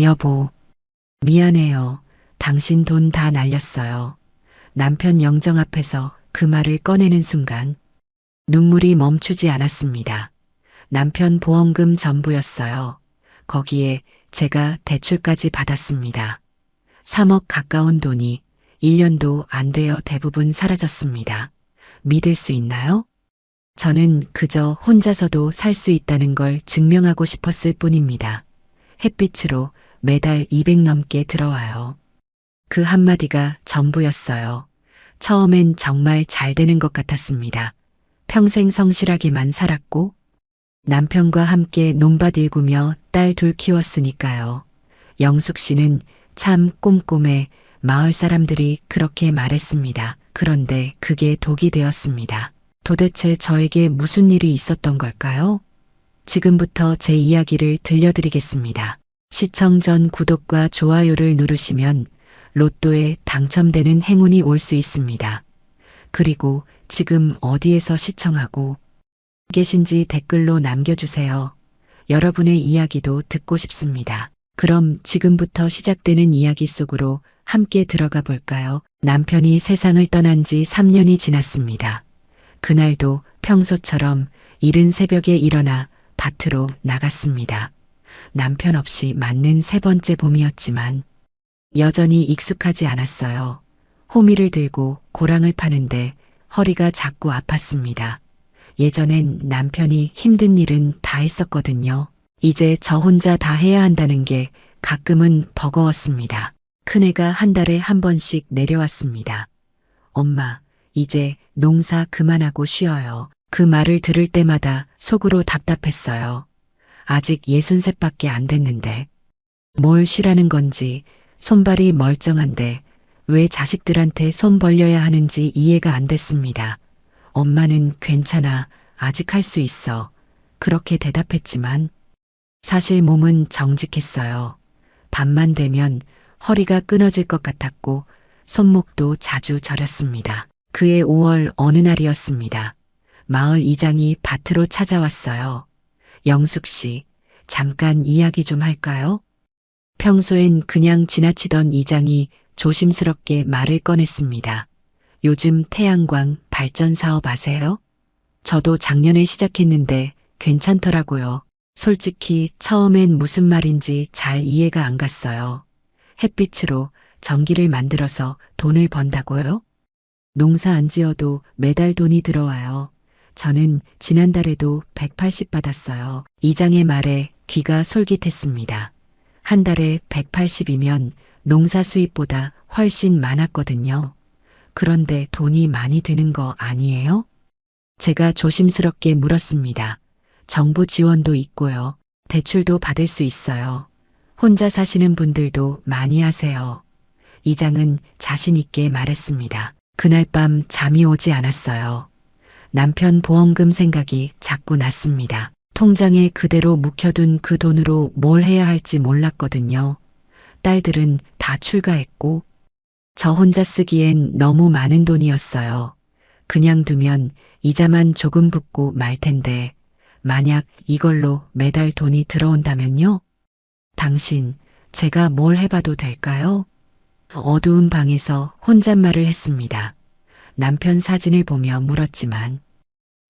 여보, 미안해요. 당신 돈 다 날렸어요. 남편 영정 앞에서 그 말을 꺼내는 순간 눈물이 멈추지 않았습니다. 남편 보험금 전부였어요. 거기에 제가 대출까지 받았습니다. 3억 가까운 돈이 1년도 안 되어 대부분 사라졌습니다. 믿을 수 있나요? 저는 그저 혼자서도 살 수 있다는 걸 증명하고 싶었을 뿐입니다. 햇빛으로 매달 200 넘게 들어와요. 그 한마디가 전부였어요. 처음엔 정말 잘 되는 것 같았습니다. 평생 성실하게만 살았고 남편과 함께 논밭 일구며 딸 둘 키웠으니까요. 영숙 씨는 참 꼼꼼해. 마을 사람들이 그렇게 말했습니다. 그런데 그게 독이 되었습니다. 도대체 저에게 무슨 일이 있었던 걸까요? 지금부터 제 이야기를 들려드리겠습니다. 시청 전 구독과 좋아요를 누르시면 로또에 당첨되는 행운이 올 수 있습니다. 그리고 지금 어디에서 시청하고 계신지 댓글로 남겨주세요. 여러분의 이야기도 듣고 싶습니다. 그럼 지금부터 시작되는 이야기 속으로 함께 들어가 볼까요? 남편이 세상을 떠난 지 3년이 지났습니다. 그날도 평소처럼 이른 새벽에 일어나 밭으로 나갔습니다. 남편 없이 맞는 세 번째 봄이었지만 여전히 익숙하지 않았어요. 호미를 들고 고랑을 파는데 허리가 자꾸 아팠습니다. 예전엔 남편이 힘든 일은 다 했었거든요. 이제 저 혼자 다 해야 한다는 게 가끔은 버거웠습니다. 큰애가 한 달에 한 번씩 내려왔습니다. 엄마, 이제 농사 그만하고 쉬어요. 그 말을 들을 때마다 속으로 답답했어요. 아직 63밖에 안 됐는데 뭘 쉬라는 건지 손발이 멀쩡한데 왜 자식들한테 손 벌려야 하는지 이해가 안 됐습니다. 엄마는 괜찮아. 아직 할 수 있어. 그렇게 대답했지만 사실 몸은 정직했어요. 밤만 되면 허리가 끊어질 것 같았고 손목도 자주 저렸습니다. 그해 5월 어느 날이었습니다. 마을 이장이 밭으로 찾아왔어요. 영숙 씨, 잠깐 이야기 좀 할까요? 평소엔 그냥 지나치던 이장이 조심스럽게 말을 꺼냈습니다. 요즘 태양광 발전 사업 아세요? 저도 작년에 시작했는데 괜찮더라고요. 솔직히 처음엔 무슨 말인지 잘 이해가 안 갔어요. 햇빛으로 전기를 만들어서 돈을 번다고요? 농사 안 지어도 매달 돈이 들어와요. 저는 지난달에도 180 받았어요. 이장의 말에 귀가 솔깃했습니다. 한 달에 180이면 농사 수입보다 훨씬 많았거든요. 그런데 돈이 많이 드는 거 아니에요? 제가 조심스럽게 물었습니다. 정부 지원도 있고요. 대출도 받을 수 있어요. 혼자 사시는 분들도 많이 하세요. 이장은 자신 있게 말했습니다. 그날 밤 잠이 오지 않았어요. 남편 보험금 생각이 자꾸 났습니다. 통장에 그대로 묵혀둔 그 돈으로 뭘 해야 할지 몰랐거든요. 딸들은 다 출가했고 저 혼자 쓰기엔 너무 많은 돈이었어요. 그냥 두면 이자만 조금 붙고 말 텐데 만약 이걸로 매달 돈이 들어온다면요? 당신, 제가 뭘 해봐도 될까요? 어두운 방에서 혼잣말을 했습니다. 남편 사진을 보며 물었지만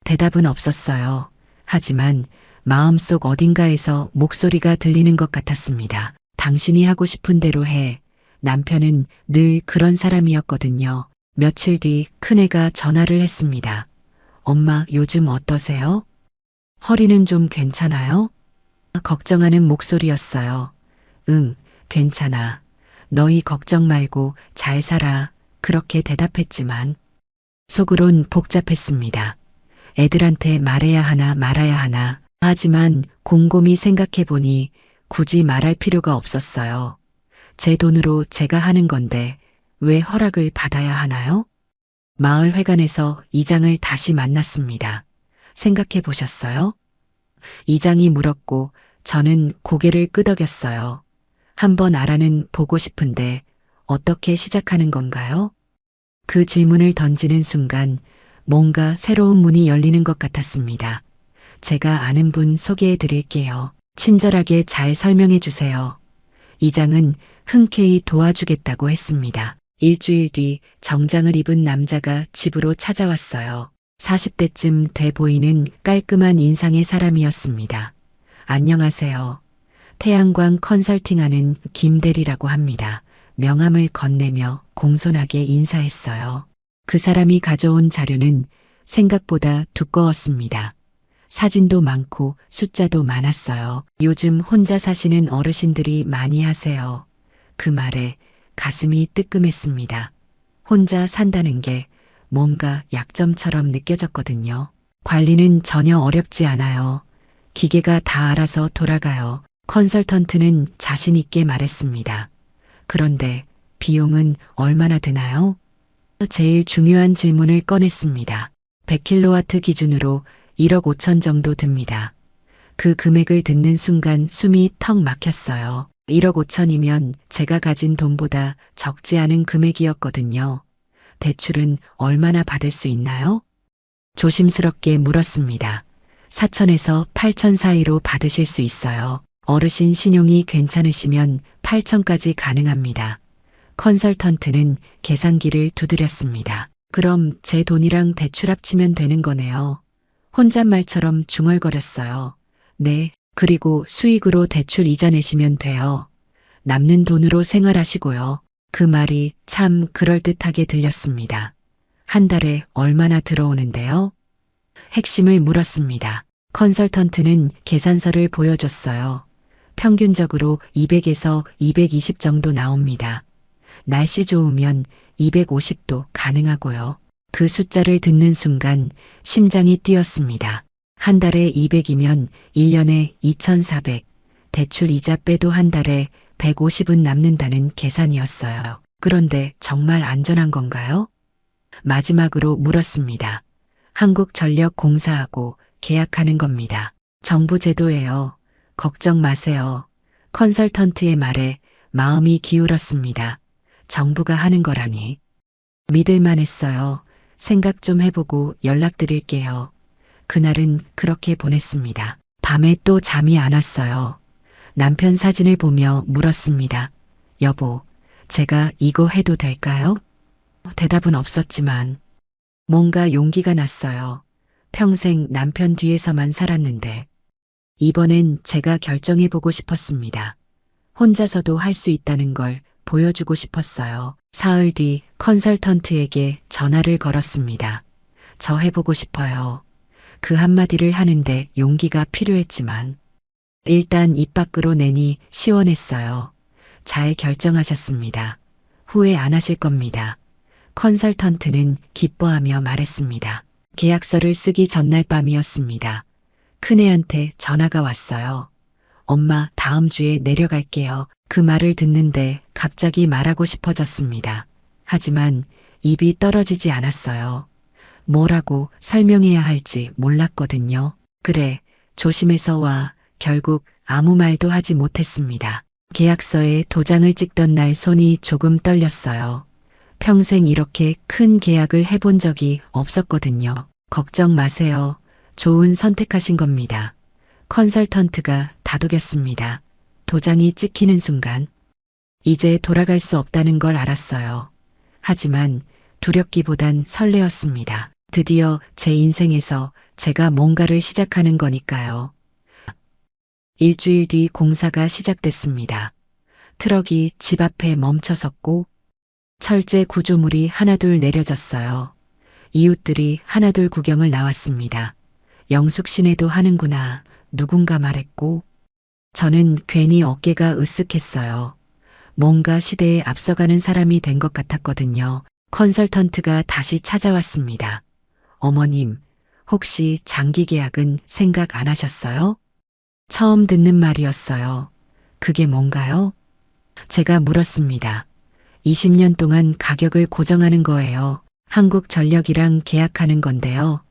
대답은 없었어요. 하지만 마음속 어딘가에서 목소리가 들리는 것 같았습니다. 당신이 하고 싶은 대로 해. 남편은 늘 그런 사람이었거든요. 며칠 뒤 큰애가 전화를 했습니다. 엄마, 요즘 어떠세요? 허리는 좀 괜찮아요? 걱정하는 목소리였어요. 응, 괜찮아. 너희 걱정 말고 잘 살아. 그렇게 대답했지만 속으론 복잡했습니다. 애들한테 말해야 하나 말아야 하나. 하지만 곰곰이 생각해보니 굳이 말할 필요가 없었어요. 제 돈으로 제가 하는 건데 왜 허락을 받아야 하나요? 마을 회관에서 이장을 다시 만났습니다. 생각해 보셨어요? 이장이 물었고 저는 고개를 끄덕였어요. 한번 알아는 보고 싶은데 어떻게 시작하는 건가요? 그 질문을 던지는 순간 뭔가 새로운 문이 열리는 것 같았습니다. 제가 아는 분 소개해 드릴게요. 친절하게 잘 설명해 주세요. 이장은 흔쾌히 도와주겠다고 했습니다. 일주일 뒤 정장을 입은 남자가 집으로 찾아왔어요. 40대쯤 돼 보이는 깔끔한 인상의 사람이었습니다. 안녕하세요. 태양광 컨설팅하는 김대리라고 합니다. 명함을 건네며 공손하게 인사했어요. 그 사람이 가져온 자료는 생각보다 두꺼웠습니다. 사진도 많고 숫자도 많았어요. 요즘 혼자 사시는 어르신들이 많이 하세요. 그 말에 가슴이 뜨끔했습니다. 혼자 산다는 게 뭔가 약점처럼 느껴졌거든요. 관리는 전혀 어렵지 않아요. 기계가 다 알아서 돌아가요. 컨설턴트는 자신 있게 말했습니다. 그런데 비용은 얼마나 드나요? 제일 중요한 질문을 꺼냈습니다. 100kW 기준으로 1억 5천 정도 듭니다. 그 금액을 듣는 순간 숨이 턱 막혔어요. 1억 5천이면 제가 가진 돈보다 적지 않은 금액이었거든요. 대출은 얼마나 받을 수 있나요? 조심스럽게 물었습니다. 4천에서 8천 사이로 받으실 수 있어요. 어르신 신용이 괜찮으시면 8천까지 가능합니다. 컨설턴트는 계산기를 두드렸습니다. 그럼 제 돈이랑 대출 합치면 되는 거네요. 혼잣말처럼 중얼거렸어요. 네, 그리고 수익으로 대출 이자 내시면 돼요. 남는 돈으로 생활하시고요. 그 말이 참 그럴듯하게 들렸습니다. 한 달에 얼마나 들어오는데요? 핵심을 물었습니다. 컨설턴트는 계산서를 보여줬어요. 평균적으로 200에서 220 정도 나옵니다. 날씨 좋으면 250도 가능하고요. 그 숫자를 듣는 순간 심장이 뛰었습니다. 한 달에 200이면 1년에 2,400, 대출 이자 빼도 한 달에 150은 남는다는 계산이었어요. 그런데 정말 안전한 건가요? 마지막으로 물었습니다. 한국전력공사하고 계약하는 겁니다. 정부 제도예요. 걱정 마세요. 컨설턴트의 말에 마음이 기울었습니다. 정부가 하는 거라니. 믿을만 했어요. 생각 좀 해보고 연락드릴게요. 그날은 그렇게 보냈습니다. 밤에 또 잠이 안 왔어요. 남편 사진을 보며 물었습니다. 여보, 제가 이거 해도 될까요? 대답은 없었지만 뭔가 용기가 났어요. 평생 남편 뒤에서만 살았는데 이번엔 제가 결정해보고 싶었습니다. 혼자서도 할 수 있다는 걸 보여주고 싶었어요. 사흘 뒤 컨설턴트에게 전화를 걸었습니다. 저 해보고 싶어요. 그 한마디를 하는데 용기가 필요했지만 일단 입 밖으로 내니 시원했어요. 잘 결정하셨습니다. 후회 안 하실 겁니다. 컨설턴트는 기뻐하며 말했습니다. 계약서를 쓰기 전날 밤이었습니다. 큰애한테 전화가 왔어요. 엄마, 다음 주에 내려갈게요. 그 말을 듣는데 갑자기 말하고 싶어졌습니다. 하지만 입이 떨어지지 않았어요. 뭐라고 설명해야 할지 몰랐거든요. 그래, 조심해서 와. 결국 아무 말도 하지 못했습니다. 계약서에 도장을 찍던 날 손이 조금 떨렸어요. 평생 이렇게 큰 계약을 해본 적이 없었거든요. 걱정 마세요. 좋은 선택하신 겁니다. 컨설턴트가 다독였습니다. 도장이 찍히는 순간 이제 돌아갈 수 없다는 걸 알았어요. 하지만 두렵기보단 설레었습니다. 드디어 제 인생에서 제가 뭔가를 시작하는 거니까요. 일주일 뒤 공사가 시작됐습니다. 트럭이 집 앞에 멈춰섰고 철제 구조물이 하나둘 내려졌어요. 이웃들이 하나둘 구경을 나왔습니다. 영숙 씨네도 하는구나. 누군가 말했고 저는 괜히 어깨가 으쓱했어요. 뭔가 시대에 앞서가는 사람이 된 것 같았거든요. 컨설턴트가 다시 찾아왔습니다. 어머님, 혹시 장기 계약은 생각 안 하셨어요? 처음 듣는 말이었어요. 그게 뭔가요? 제가 물었습니다. 20년 동안 가격을 고정하는 거예요. 한국전력이랑 계약하는 건데요.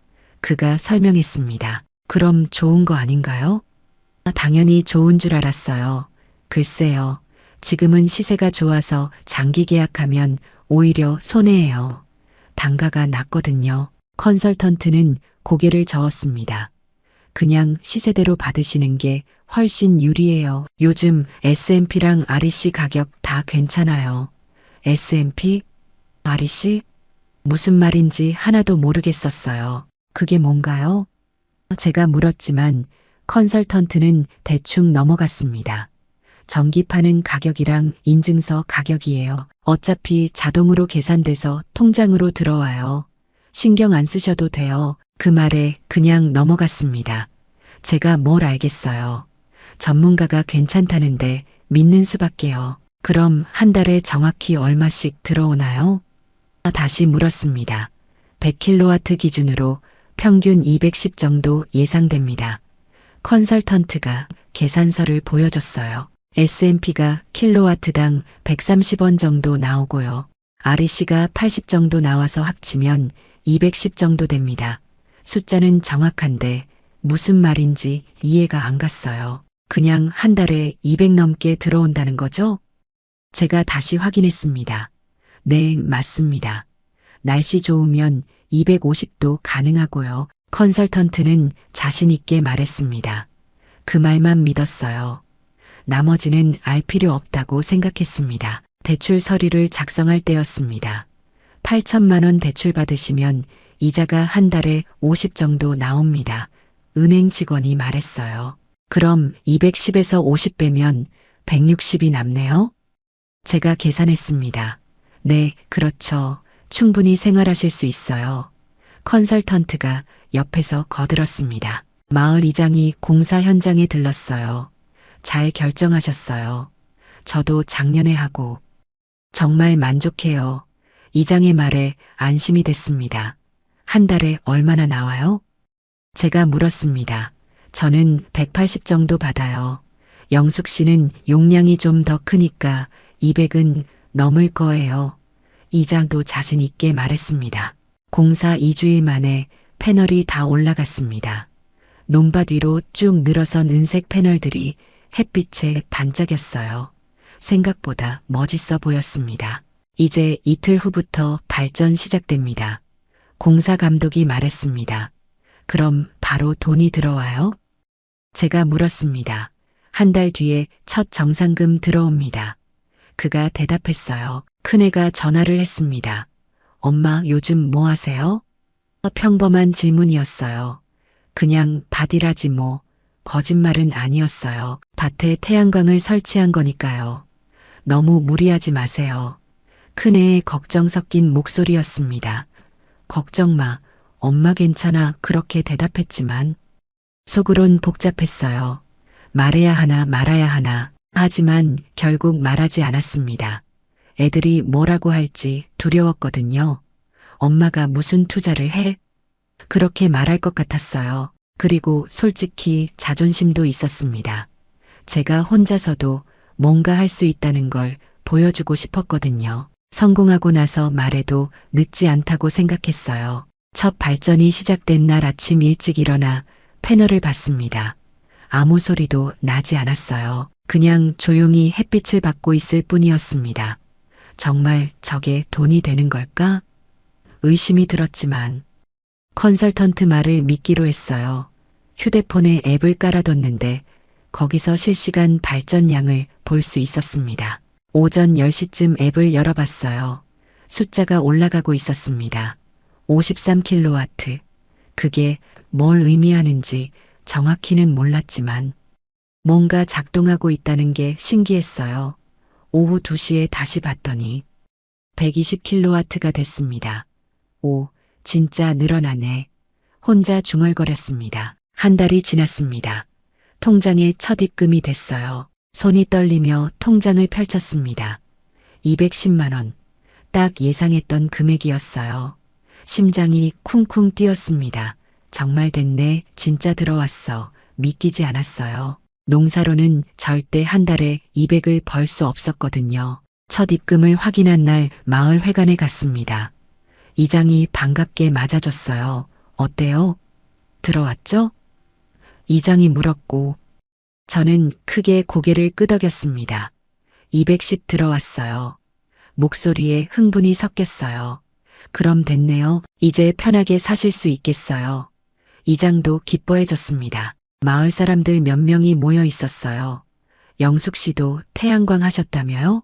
그가 설명했습니다. 그럼 좋은 거 아닌가요? 당연히 좋은 줄 알았어요. 글쎄요. 지금은 시세가 좋아서 장기 계약하면 오히려 손해예요. 단가가 낮거든요. 컨설턴트는 고개를 저었습니다. 그냥 시세대로 받으시는 게 훨씬 유리해요. 요즘 S&P랑 REC 가격 다 괜찮아요. S&P? REC? 무슨 말인지 하나도 모르겠었어요. 그게 뭔가요? 제가 물었지만 컨설턴트는 대충 넘어갔습니다. 전기파는 가격이랑 인증서 가격이에요. 어차피 자동으로 계산돼서 통장으로 들어와요. 신경 안 쓰셔도 돼요. 그 말에 그냥 넘어갔습니다. 제가 뭘 알겠어요. 전문가가 괜찮다는데 믿는 수밖에요. 그럼 한 달에 정확히 얼마씩 들어오나요? 다시 물었습니다. 100kW 기준으로 평균 210 정도 예상됩니다. 컨설턴트가 계산서를 보여줬어요. S&P가 킬로와트당 130원 정도 나오고요. REC가 80 정도 나와서 합치면 210 정도 됩니다. 숫자는 정확한데 무슨 말인지 이해가 안 갔어요. 그냥 한 달에 200 넘게 들어온다는 거죠? 제가 다시 확인했습니다. 네, 맞습니다. 날씨 좋으면 250도 가능하고요. 컨설턴트는 자신 있게 말했습니다. 그 말만 믿었어요. 나머지는 알 필요 없다고 생각했습니다. 대출 서류를 작성할 때였습니다. 8천만 원 대출 받으시면 이자가 한 달에 50 정도 나옵니다. 은행 직원이 말했어요. 그럼 210에서 50 빼면 160이 남네요? 제가 계산했습니다. 네, 그렇죠. 충분히 생활하실 수 있어요. 컨설턴트가 옆에서 거들었습니다. 마을 이장이 공사 현장에 들렀어요. 잘 결정하셨어요. 저도 작년에 하고 정말 만족해요. 이장의 말에 안심이 됐습니다. 한 달에 얼마나 나와요? 제가 물었습니다. 저는 180 정도 받아요. 영숙 씨는 용량이 좀 더 크니까 200은 넘을 거예요. 이장도 자신 있게 말했습니다. 공사 2주일 만에 패널이 다 올라갔습니다. 논밭 위로 쭉 늘어선 은색 패널들이 햇빛에 반짝였어요. 생각보다 멋있어 보였습니다. 이제 이틀 후부터 발전 시작됩니다. 공사 감독이 말했습니다. 그럼 바로 돈이 들어와요? 제가 물었습니다. 한 달 뒤에 첫 정상금 들어옵니다. 그가 대답했어요. 큰애가 전화를 했습니다. 엄마 요즘 뭐 하세요? 평범한 질문이었어요. 그냥 밭이라지 뭐. 거짓말은 아니었어요. 밭에 태양광을 설치한 거니까요. 너무 무리하지 마세요. 큰애의 걱정 섞인 목소리였습니다. 걱정 마. 엄마 괜찮아. 그렇게 대답했지만 속으론 복잡했어요. 말해야 하나 말아야 하나. 하지만 결국 말하지 않았습니다. 애들이 뭐라고 할지 두려웠거든요. 엄마가 무슨 투자를 해? 그렇게 말할 것 같았어요. 그리고 솔직히 자존심도 있었습니다. 제가 혼자서도 뭔가 할 수 있다는 걸 보여주고 싶었거든요. 성공하고 나서 말해도 늦지 않다고 생각했어요. 첫 발전이 시작된 날 아침 일찍 일어나 패널을 봤습니다. 아무 소리도 나지 않았어요. 그냥 조용히 햇빛을 받고 있을 뿐이었습니다. 정말 저게 돈이 되는 걸까? 의심이 들었지만 컨설턴트 말을 믿기로 했어요. 휴대폰에 앱을 깔아뒀는데 거기서 실시간 발전량을 볼 수 있었습니다. 오전 10시쯤 앱을 열어봤어요. 숫자가 올라가고 있었습니다. 53kW. 그게 뭘 의미하는지 정확히는 몰랐지만 뭔가 작동하고 있다는 게 신기했어요. 오후 2시에 다시 봤더니 120kW가 됐습니다. 오, 진짜 늘어나네. 혼자 중얼거렸습니다. 한 달이 지났습니다. 통장에 첫 입금이 됐어요. 손이 떨리며 통장을 펼쳤습니다. 210만 원. 딱 예상했던 금액이었어요. 심장이 쿵쿵 뛰었습니다. 정말 됐네. 진짜 들어왔어. 믿기지 않았어요. 농사로는 절대 한 달에 200을 벌 수 없었거든요. 첫 입금을 확인한 날 마을 회관에 갔습니다. 이장이 반갑게 맞아줬어요. 어때요? 들어왔죠? 이장이 물었고 저는 크게 고개를 끄덕였습니다. 210 들어왔어요. 목소리에 흥분이 섞였어요. 그럼 됐네요. 이제 편하게 사실 수 있겠어요. 이장도 기뻐해줬습니다. 마을 사람들 몇 명이 모여 있었어요. 영숙 씨도 태양광 하셨다며요?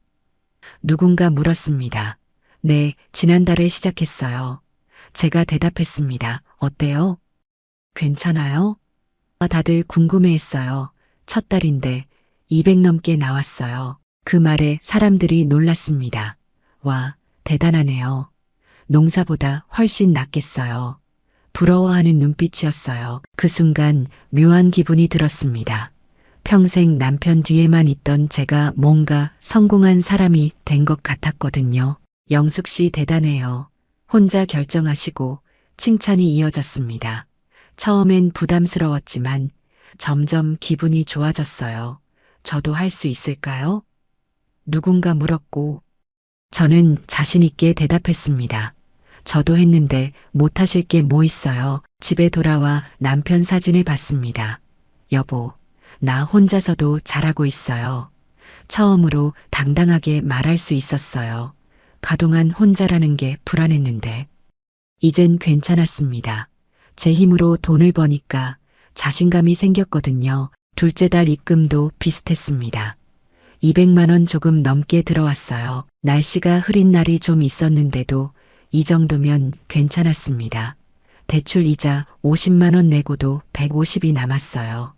누군가 물었습니다. 네, 지난달에 시작했어요. 제가 대답했습니다. 어때요? 괜찮아요? 다들 궁금해했어요. 첫 달인데 200 넘게 나왔어요. 그 말에 사람들이 놀랐습니다. 와, 대단하네요. 농사보다 훨씬 낫겠어요. 부러워하는 눈빛이었어요. 그 순간 묘한 기분이 들었습니다. 평생 남편 뒤에만 있던 제가 뭔가 성공한 사람이 된 것 같았거든요. 영숙 씨 대단해요. 혼자 결정하시고 칭찬이 이어졌습니다. 처음엔 부담스러웠지만 점점 기분이 좋아졌어요. 저도 할 수 있을까요? 누군가 물었고 저는 자신있게 대답했습니다. 저도 했는데 못하실 게 뭐 있어요. 집에 돌아와 남편 사진을 봤습니다. 여보, 나 혼자서도 잘하고 있어요. 처음으로 당당하게 말할 수 있었어요. 그동안 혼자라는 게 불안했는데 이젠 괜찮았습니다. 제 힘으로 돈을 버니까 자신감이 생겼거든요. 둘째 달 입금도 비슷했습니다. 200만 원 조금 넘게 들어왔어요. 날씨가 흐린 날이 좀 있었는데도 이 정도면 괜찮았습니다. 대출 이자 50만 원 내고도 150이 남았어요.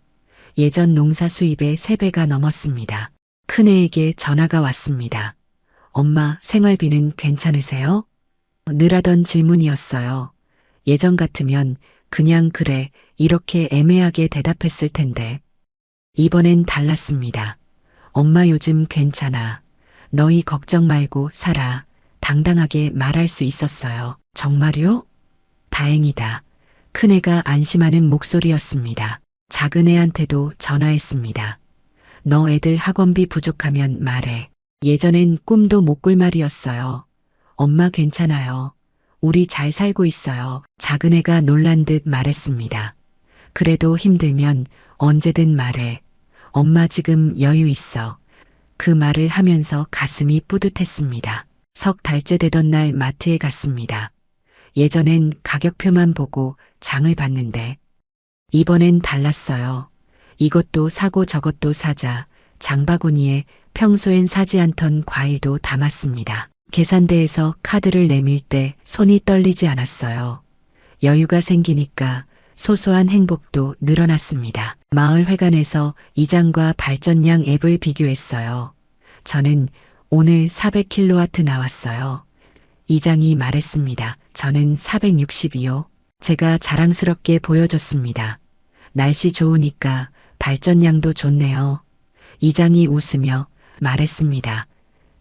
예전 농사 수입의 3배가 넘었습니다. 큰애에게 전화가 왔습니다. 엄마, 생활비는 괜찮으세요? 늘 하던 질문이었어요. 예전 같으면 그냥 그래 이렇게 애매하게 대답했을 텐데 이번엔 달랐습니다. 엄마 요즘 괜찮아. 너희 걱정 말고 살아. 당당하게 말할 수 있었어요. 정말요? 다행이다. 큰애가 안심하는 목소리였습니다. 작은애한테도 전화했습니다. 너 애들 학원비 부족하면 말해. 예전엔 꿈도 못 꿀 말이었어요. 엄마 괜찮아요. 우리 잘 살고 있어요. 작은애가 놀란 듯 말했습니다. 그래도 힘들면 언제든 말해. 엄마 지금 여유 있어. 그 말을 하면서 가슴이 뿌듯했습니다. 석 달째 되던 날 마트에 갔습니다. 예전엔 가격표만 보고 장을 봤는데 이번엔 달랐어요. 이것도 사고 저것도 사자. 장바구니에 평소엔 사지 않던 과일도 담았습니다. 계산대에서 카드를 내밀 때 손이 떨리지 않았어요. 여유가 생기니까 소소한 행복도 늘어났습니다. 마을 회관에서 이장과 발전량 앱을 비교했어요. 저는 오늘 400kW 나왔어요. 이장이 말했습니다. 저는 460이요. 제가 자랑스럽게 보여줬습니다. 날씨 좋으니까 발전량도 좋네요. 이장이 웃으며 말했습니다.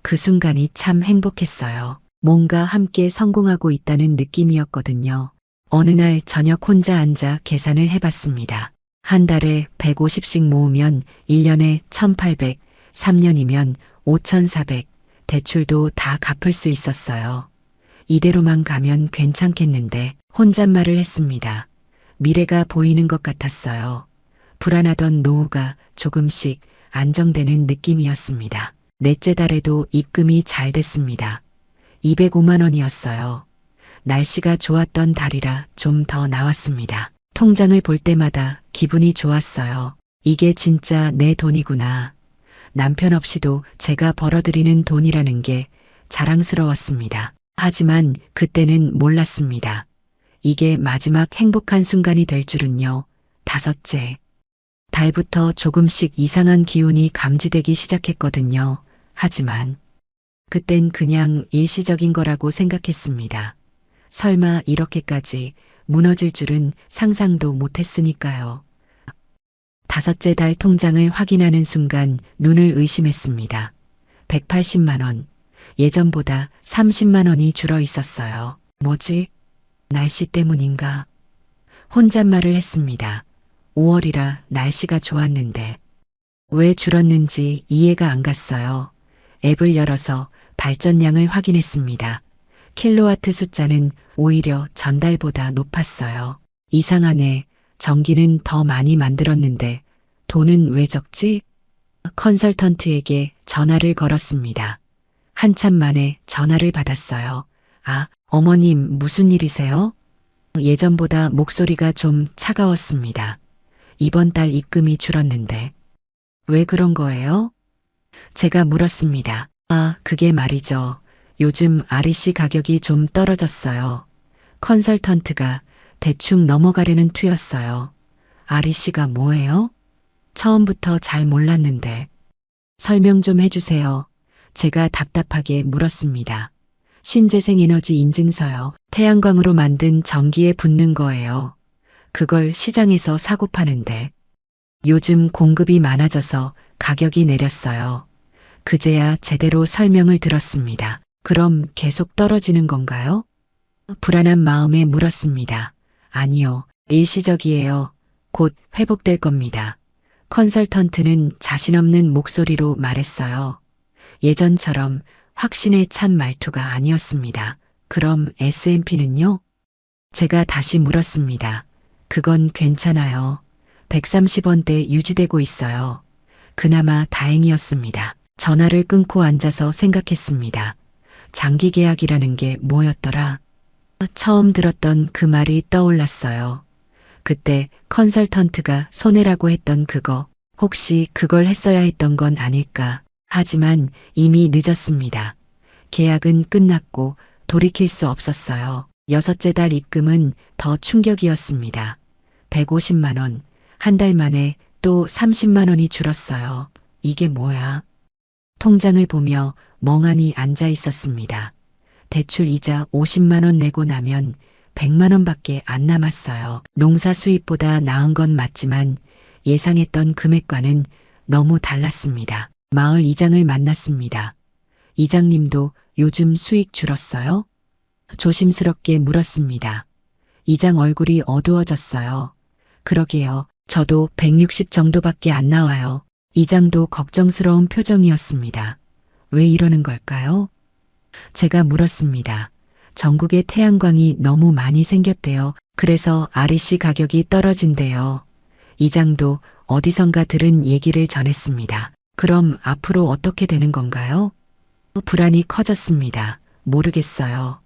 그 순간이 참 행복했어요. 뭔가 함께 성공하고 있다는 느낌이었거든요. 어느 날 저녁 혼자 앉아 계산을 해봤습니다. 한 달에 150씩 모으면 1년에 1800, 3년이면 5400, 대출도 다 갚을 수 있었어요. 이대로만 가면 괜찮겠는데 혼잣말을 했습니다. 미래가 보이는 것 같았어요. 불안하던 노후가 조금씩 안정되는 느낌이었습니다. 넷째 달에도 입금이 잘 됐습니다. 205만 원이었어요. 날씨가 좋았던 달이라 좀 더 나왔습니다. 통장을 볼 때마다 기분이 좋았어요. 이게 진짜 내 돈이구나. 남편 없이도 제가 벌어들이는 돈이라는 게 자랑스러웠습니다. 하지만 그때는 몰랐습니다. 이게 마지막 행복한 순간이 될 줄은요. 다섯째 달부터 조금씩 이상한 기운이 감지되기 시작했거든요. 하지만 그땐 그냥 일시적인 거라고 생각했습니다. 설마 이렇게까지 무너질 줄은 상상도 못했으니까요. 다섯째 달 통장을 확인하는 순간 눈을 의심했습니다. 180만 원. 예전보다 30만 원이 줄어 있었어요. 뭐지? 날씨 때문인가? 혼잣말을 했습니다. 5월이라 날씨가 좋았는데 왜 줄었는지 이해가 안 갔어요. 앱을 열어서 발전량을 확인했습니다. 킬로와트 숫자는 오히려 전달보다 높았어요. 이상하네. 전기는 더 많이 만들었는데 돈은 왜 적지? 컨설턴트에게 전화를 걸었습니다. 한참 만에 전화를 받았어요. 아, 어머님 무슨 일이세요? 예전보다 목소리가 좀 차가웠습니다. 이번 달 입금이 줄었는데 왜 그런 거예요? 제가 물었습니다. 아, 그게 말이죠. 요즘 REC 가격이 좀 떨어졌어요. 컨설턴트가 대충 넘어가려는 투였어요. REC가 뭐예요? 처음부터 잘 몰랐는데. 설명 좀 해주세요. 제가 답답하게 물었습니다. 신재생 에너지 인증서요. 태양광으로 만든 전기에 붙는 거예요. 그걸 시장에서 사고 파는데 요즘 공급이 많아져서 가격이 내렸어요. 그제야 제대로 설명을 들었습니다. 그럼 계속 떨어지는 건가요? 불안한 마음에 물었습니다. 아니요, 일시적이에요. 곧 회복될 겁니다. 컨설턴트는 자신 없는 목소리로 말했어요. 예전처럼 확신에 찬 말투가 아니었습니다. 그럼 S&P는요? 제가 다시 물었습니다. 그건 괜찮아요. 130원대 유지되고 있어요. 그나마 다행이었습니다. 전화를 끊고 앉아서 생각했습니다. 장기 계약이라는 게 뭐였더라? 처음 들었던 그 말이 떠올랐어요. 그때 컨설턴트가 손해라고 했던 그거, 혹시 그걸 했어야 했던 건 아닐까? 하지만 이미 늦었습니다. 계약은 끝났고 돌이킬 수 없었어요. 여섯째 달 입금은 더 충격이었습니다. 150만 원, 한 달 만에 또 30만 원이 줄었어요. 이게 뭐야? 통장을 보며 멍하니 앉아 있었습니다. 대출 이자 50만 원 내고 나면 100만 원밖에 안 남았어요. 농사 수입보다 나은 건 맞지만 예상했던 금액과는 너무 달랐습니다. 마을 이장을 만났습니다. 이장님도 요즘 수익 줄었어요? 조심스럽게 물었습니다. 이장 얼굴이 어두워졌어요. 그러게요. 저도 160 정도밖에 안 나와요. 이장도 걱정스러운 표정이었습니다. 왜 이러는 걸까요? 제가 물었습니다. 전국에 태양광이 너무 많이 생겼대요. 그래서 REC 가격이 떨어진대요. 이장도 어디선가 들은 얘기를 전했습니다. 그럼 앞으로 어떻게 되는 건가요? 불안이 커졌습니다. 모르겠어요.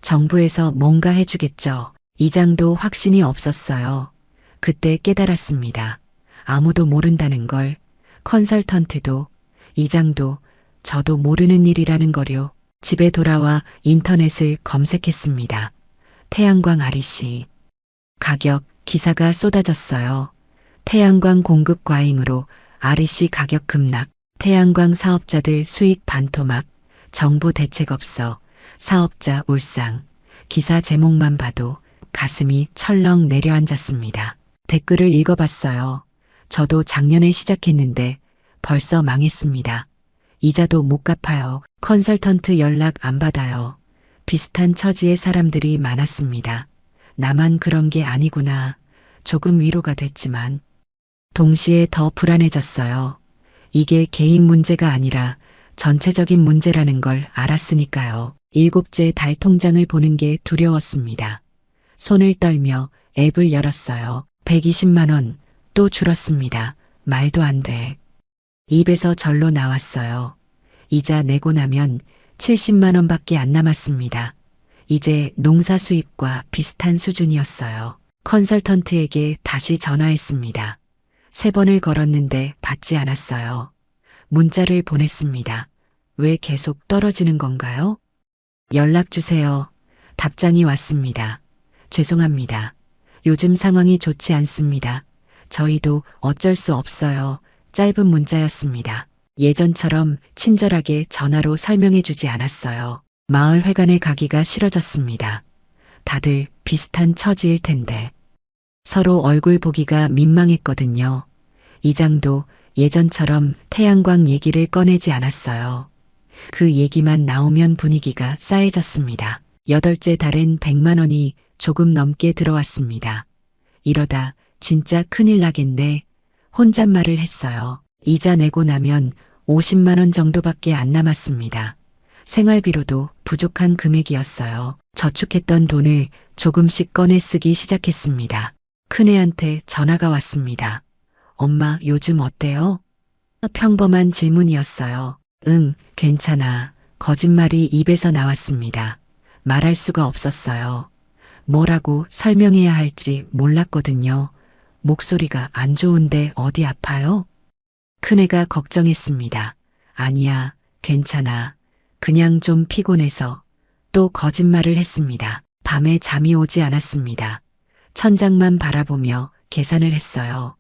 정부에서 뭔가 해주겠죠. 이장도 확신이 없었어요. 그때 깨달았습니다. 아무도 모른다는 걸. 컨설턴트도, 이장도, 저도 모르는 일이라는 거요. 집에 돌아와 인터넷을 검색했습니다. 태양광 REC. 가격, 기사가 쏟아졌어요. 태양광 공급 과잉으로 REC 가격 급락, 태양광 사업자들 수익 반토막, 정부 대책 없어, 사업자 울상. 기사 제목만 봐도 가슴이 철렁 내려앉았습니다. 댓글을 읽어봤어요. 저도 작년에 시작했는데 벌써 망했습니다. 이자도 못 갚아요. 컨설턴트 연락 안 받아요. 비슷한 처지의 사람들이 많았습니다. 나만 그런 게 아니구나. 조금 위로가 됐지만 동시에 더 불안해졌어요. 이게 개인 문제가 아니라 전체적인 문제라는 걸 알았으니까요. 일곱째 달 통장을 보는 게 두려웠습니다. 손을 떨며 앱을 열었어요. 120만 원, 또 줄었습니다. 말도 안 돼. 입에서 절로 나왔어요. 이자 내고 나면 70만 원밖에 안 남았습니다. 이제 농사 수입과 비슷한 수준이었어요. 컨설턴트에게 다시 전화했습니다. 3번을 걸었는데 받지 않았어요. 문자를 보냈습니다. 왜 계속 떨어지는 건가요? 연락 주세요. 답장이 왔습니다. 죄송합니다. 요즘 상황이 좋지 않습니다. 저희도 어쩔 수 없어요. 짧은 문자였습니다. 예전처럼 친절하게 전화로 설명해 주지 않았어요. 마을 회관에 가기가 싫어졌습니다. 다들 비슷한 처지일 텐데. 서로 얼굴 보기가 민망했거든요. 이장도 예전처럼 태양광 얘기를 꺼내지 않았어요. 그 얘기만 나오면 분위기가 싸해졌습니다. 여덟째 달엔 100만 원이 조금 넘게 들어왔습니다. 이러다 진짜 큰일 나겠네. 혼잣말을 했어요. 이자 내고 나면 50만 원 정도밖에 안 남았습니다. 생활비로도 부족한 금액이었어요. 저축했던 돈을 조금씩 꺼내 쓰기 시작했습니다. 큰애한테 전화가 왔습니다. 엄마, 요즘 어때요? 평범한 질문이었어요. 응, 괜찮아. 거짓말이 입에서 나왔습니다. 말할 수가 없었어요. 뭐라고 설명해야 할지 몰랐거든요. 목소리가 안 좋은데 어디 아파요? 큰애가 걱정했습니다. 아니야, 괜찮아. 그냥 좀 피곤해서. 또 거짓말을 했습니다. 밤에 잠이 오지 않았습니다. 천장만 바라보며 계산을 했어요.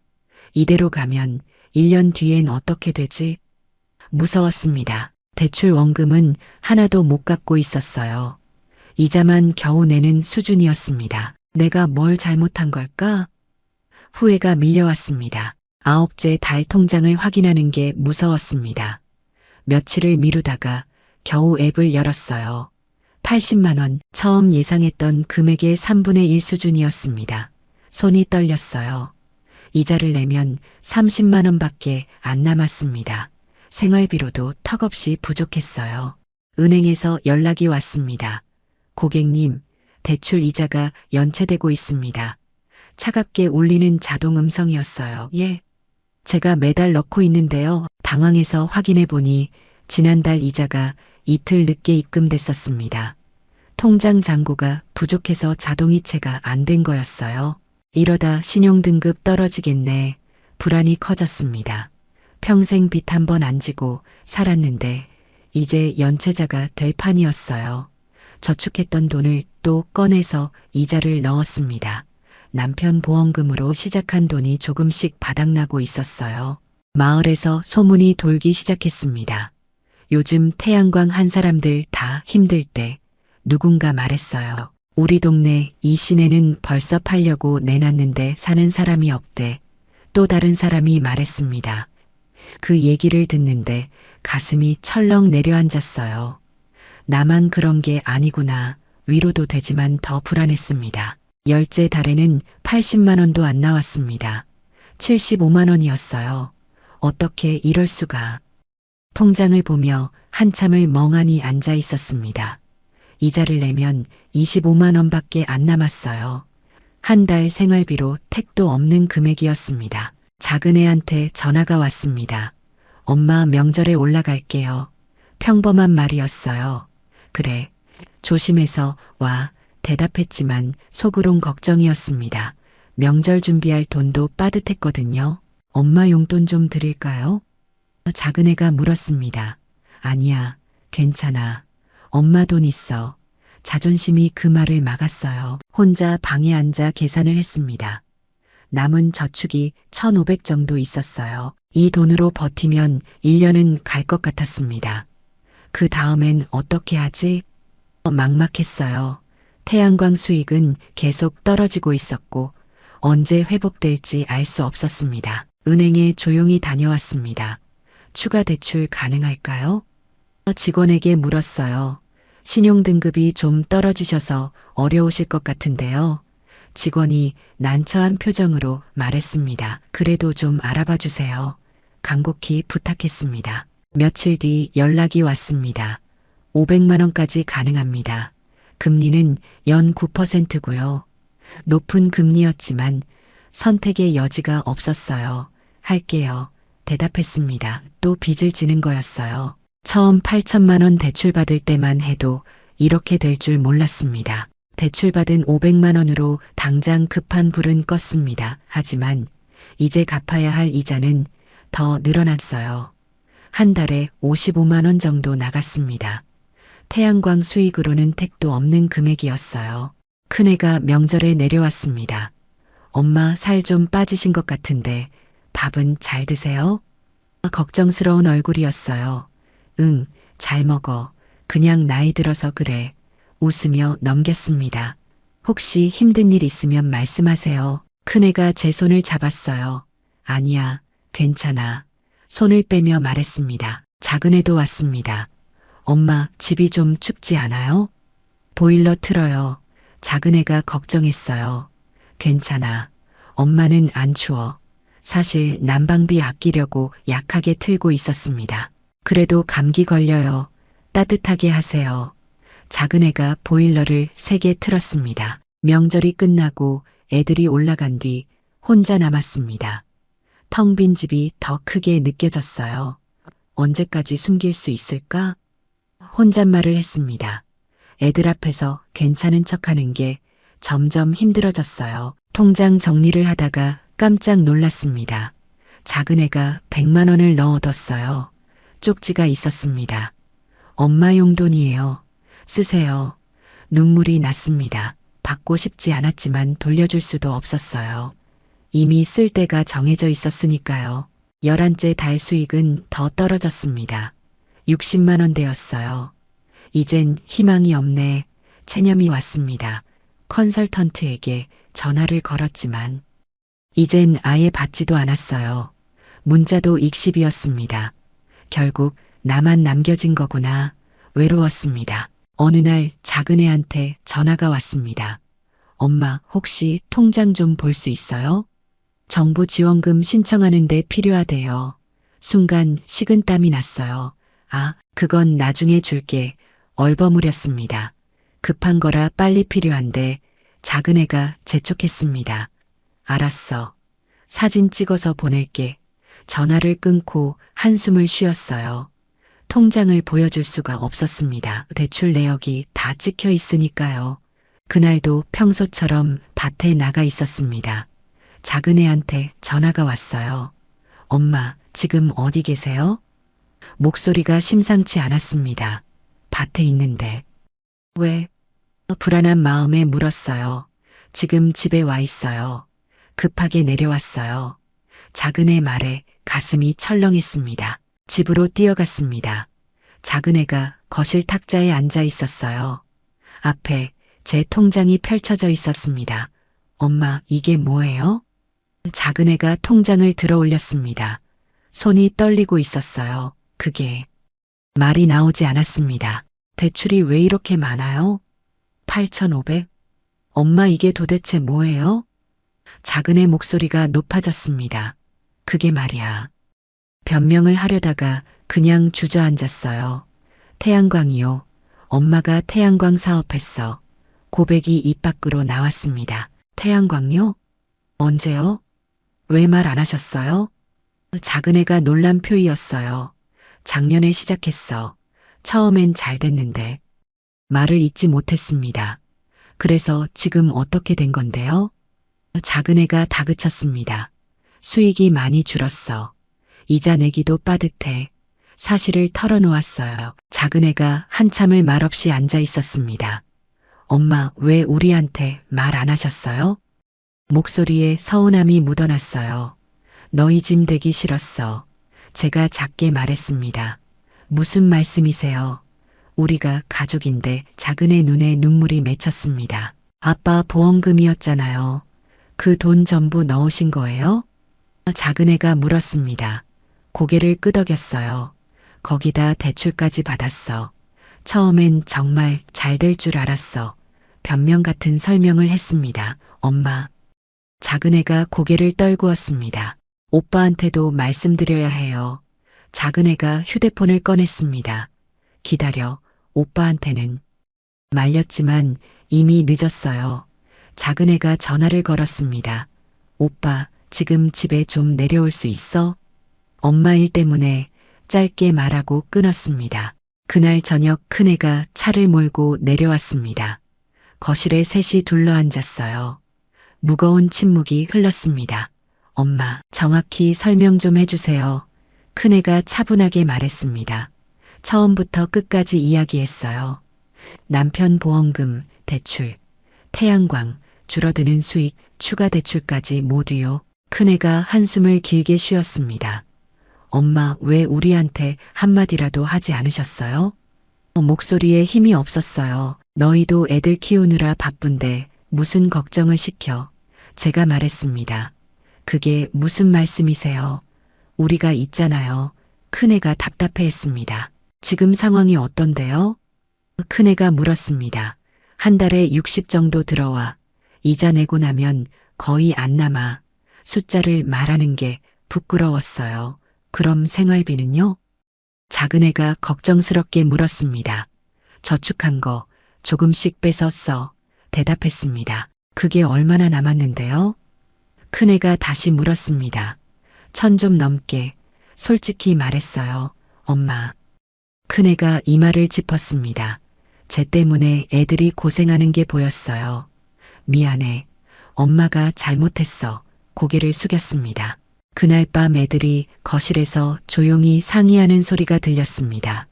이대로 가면 1년 뒤엔 어떻게 되지? 무서웠습니다. 대출 원금은 하나도 못 갚고 있었어요. 이자만 겨우 내는 수준이었습니다. 내가 뭘 잘못한 걸까? 후회가 밀려왔습니다. 아홉째 달 통장을 확인하는 게 무서웠습니다. 며칠을 미루다가 겨우 앱을 열었어요. 80만 원, 처음 예상했던 금액의 3분의 1 수준이었습니다. 손이 떨렸어요. 이자를 내면 30만 원밖에 안 남았습니다. 생활비로도 턱없이 부족했어요. 은행에서 연락이 왔습니다. 고객님, 대출 이자가 연체되고 있습니다. 차갑게 울리는 자동 음성이었어요. 예. 제가 매달 넣고 있는데요. 당황해서 확인해 보니 지난달 이자가 이틀 늦게 입금됐었습니다. 통장 잔고가 부족해서 자동이체가 안 된 거였어요. 이러다 신용등급 떨어지겠네. 불안이 커졌습니다. 평생 빚 한 번 안 지고 살았는데 이제 연체자가 될 판이었어요. 저축했던 돈을 또 꺼내서 이자를 넣었습니다. 남편 보험금으로 시작한 돈이 조금씩 바닥나고 있었어요. 마을에서 소문이 돌기 시작했습니다. 요즘 태양광 한 사람들 다 힘들 때 누군가 말했어요. 우리 동네 이 시내는 벌써 팔려고 내놨는데 사는 사람이 없대. 또 다른 사람이 말했습니다. 그 얘기를 듣는데 가슴이 철렁 내려앉았어요. 나만 그런 게 아니구나. 위로도 되지만 더 불안했습니다. 열째 달에는 80만 원도 안 나왔습니다. 75만 원이었어요. 어떻게 이럴 수가. 통장을 보며 한참을 멍하니 앉아 있었습니다. 이자를 내면 25만 원밖에 안 남았어요. 한 달 생활비로 택도 없는 금액이었습니다. 작은애한테 전화가 왔습니다. 엄마 명절에 올라갈게요. 평범한 말이었어요. 그래, 조심해서 와. 대답했지만 속으론 걱정이었습니다. 명절 준비할 돈도 빠듯했거든요. 엄마 용돈 좀 드릴까요? 작은애가 물었습니다. 아니야, 괜찮아. 엄마 돈 있어. 자존심이 그 말을 막았어요. 혼자 방에 앉아 계산을 했습니다. 남은 저축이 1,500 정도 있었어요. 이 돈으로 버티면 1년은 갈 것 같았습니다. 그 다음엔 어떻게 하지? 막막했어요. 태양광 수익은 계속 떨어지고 있었고 언제 회복될지 알 수 없었습니다. 은행에 조용히 다녀왔습니다. 추가 대출 가능할까요? 직원에게 물었어요. 신용등급이 좀 떨어지셔서 어려우실 것 같은데요. 직원이 난처한 표정으로 말했습니다. 그래도 좀 알아봐 주세요. 간곡히 부탁했습니다. 며칠 뒤 연락이 왔습니다. 500만 원까지 가능합니다. 금리는 연 9%고요. 높은 금리였지만 선택의 여지가 없었어요. 할게요. 대답했습니다. 또 빚을 지는 거였어요. 처음 8천만 원 대출받을 때만 해도 이렇게 될 줄 몰랐습니다. 대출받은 500만 원으로 당장 급한 불은 껐습니다. 하지만 이제 갚아야 할 이자는 더 늘어났어요. 한 달에 55만 원 정도 나갔습니다. 태양광 수익으로는 택도 없는 금액이었어요. 큰애가 명절에 내려왔습니다. 엄마 살 좀 빠지신 것 같은데 밥은 잘 드세요? 걱정스러운 얼굴이었어요. 응, 잘 먹어. 그냥 나이 들어서 그래. 웃으며 넘겼습니다. 혹시 힘든 일 있으면 말씀하세요. 큰애가 제 손을 잡았어요. 아니야, 괜찮아. 손을 빼며 말했습니다. 작은애도 왔습니다. 엄마, 집이 좀 춥지 않아요? 보일러 틀어요. 작은애가 걱정했어요. 괜찮아. 엄마는 안 추워. 사실 난방비 아끼려고 약하게 틀고 있었습니다. 그래도 감기 걸려요. 따뜻하게 하세요. 작은애가 보일러를 3개 틀었습니다. 명절이 끝나고 애들이 올라간 뒤 혼자 남았습니다. 텅 빈 집이 더 크게 느껴졌어요. 언제까지 숨길 수 있을까? 혼잣말을 했습니다. 애들 앞에서 괜찮은 척하는 게 점점 힘들어졌어요. 통장 정리를 하다가 깜짝 놀랐습니다. 작은 애가 100만 원을 넣어뒀어요. 쪽지가 있었습니다. 엄마 용돈이에요. 쓰세요. 눈물이 났습니다. 받고 싶지 않았지만 돌려줄 수도 없었어요. 이미 쓸 때가 정해져 있었으니까요. 11째 달 수익은 더 떨어졌습니다. 60만 원 되었어요. 이젠 희망이 없네. 체념이 왔습니다. 컨설턴트에게 전화를 걸었지만 이젠 아예 받지도 않았어요. 문자도 익십이었습니다. 결국 나만 남겨진 거구나. 외로웠습니다. 어느 날 작은 애한테 전화가 왔습니다. 엄마, 혹시 통장 좀 볼 수 있어요? 정부 지원금 신청하는데 필요하대요. 순간 식은땀이 났어요. 아, 그건 나중에 줄게. 얼버무렸습니다. 급한 거라 빨리 필요한데 작은 애가 재촉했습니다. 알았어. 사진 찍어서 보낼게. 전화를 끊고 한숨을 쉬었어요. 통장을 보여줄 수가 없었습니다. 대출 내역이 다 찍혀 있으니까요. 그날도 평소처럼 밭에 나가 있었습니다. 작은 애한테 전화가 왔어요. 엄마, 지금 어디 계세요? 목소리가 심상치 않았습니다. 밭에 있는데. 왜? 불안한 마음에 물었어요. 지금 집에 와 있어요. 급하게 내려왔어요. 작은 애 말에 가슴이 철렁했습니다. 집으로 뛰어갔습니다. 작은 애가 거실 탁자에 앉아 있었어요. 앞에 제 통장이 펼쳐져 있었습니다. 엄마, 이게 뭐예요? 작은 애가 통장을 들어 올렸습니다. 손이 떨리고 있었어요. 그게 말이 나오지 않았습니다. 대출이 왜 이렇게 많아요? 8,500? 엄마, 이게 도대체 뭐예요? 작은 애 목소리가 높아졌습니다. 그게 말이야. 변명을 하려다가 그냥 주저앉았어요. 태양광이요. 엄마가 태양광 사업했어. 고백이 입 밖으로 나왔습니다. 태양광요? 언제요? 왜 말 안 하셨어요? 작은 애가 놀란 표이었어요. 작년에 시작했어. 처음엔 잘 됐는데. 말을 잇지 못했습니다. 그래서 지금 어떻게 된 건데요? 작은 애가 다그쳤습니다. 수익이 많이 줄었어. 이자 내기도 빠듯해. 사실을 털어놓았어요. 작은 애가 한참을 말없이 앉아 있었습니다. 엄마, 왜 우리한테 말 안 하셨어요? 목소리에 서운함이 묻어났어요. 너희 짐 되기 싫었어. 제가 작게 말했습니다. 무슨 말씀이세요? 우리가 가족인데. 작은 애 눈에 눈물이 맺혔습니다. 아빠 보험금이었잖아요. 그 돈 전부 넣으신 거예요? 작은 애가 물었습니다. 고개를 끄덕였어요. 거기다 대출까지 받았어. 처음엔 정말 잘 될 줄 알았어. 변명 같은 설명을 했습니다. 엄마. 작은 애가 고개를 떨구었습니다. 오빠한테도 말씀드려야 해요. 작은 애가 휴대폰을 꺼냈습니다. 기다려. 오빠한테는. 말렸지만 이미 늦었어요. 작은 애가 전화를 걸었습니다. 오빠, 지금 집에 좀 내려올 수 있어? 엄마 일 때문에. 짧게 말하고 끊었습니다. 그날 저녁 큰애가 차를 몰고 내려왔습니다. 거실에 셋이 둘러앉았어요. 무거운 침묵이 흘렀습니다. 엄마, 정확히 설명 좀 해주세요. 큰애가 차분하게 말했습니다. 처음부터 끝까지 이야기했어요. 남편 보험금, 대출, 태양광, 줄어드는 수익, 추가 대출까지 모두요. 큰애가 한숨을 길게 쉬었습니다. 엄마, 왜 우리한테 한마디라도 하지 않으셨어요? 목소리에 힘이 없었어요. 너희도 애들 키우느라 바쁜데 무슨 걱정을 시켜. 제가 말했습니다. 그게 무슨 말씀이세요? 우리가 있잖아요. 큰애가 답답해했습니다. 지금 상황이 어떤데요? 큰애가 물었습니다. 한 달에 60 정도 들어와. 이자 내고 나면 거의 안 남아. 숫자를 말하는 게 부끄러웠어요. 그럼 생활비는요? 작은 애가 걱정스럽게 물었습니다. 저축한 거 조금씩 빼서 써. 대답했습니다. 그게 얼마나 남았는데요? 큰애가 다시 물었습니다. 1,000 좀 넘게. 솔직히 말했어요. 엄마. 큰애가 이마를 짚었습니다. 쟤 때문에 애들이 고생하는 게 보였어요. 미안해. 엄마가 잘못했어. 고개를 숙였습니다. 그날 밤 애들이 거실에서 조용히 상의하는 소리가 들렸습니다.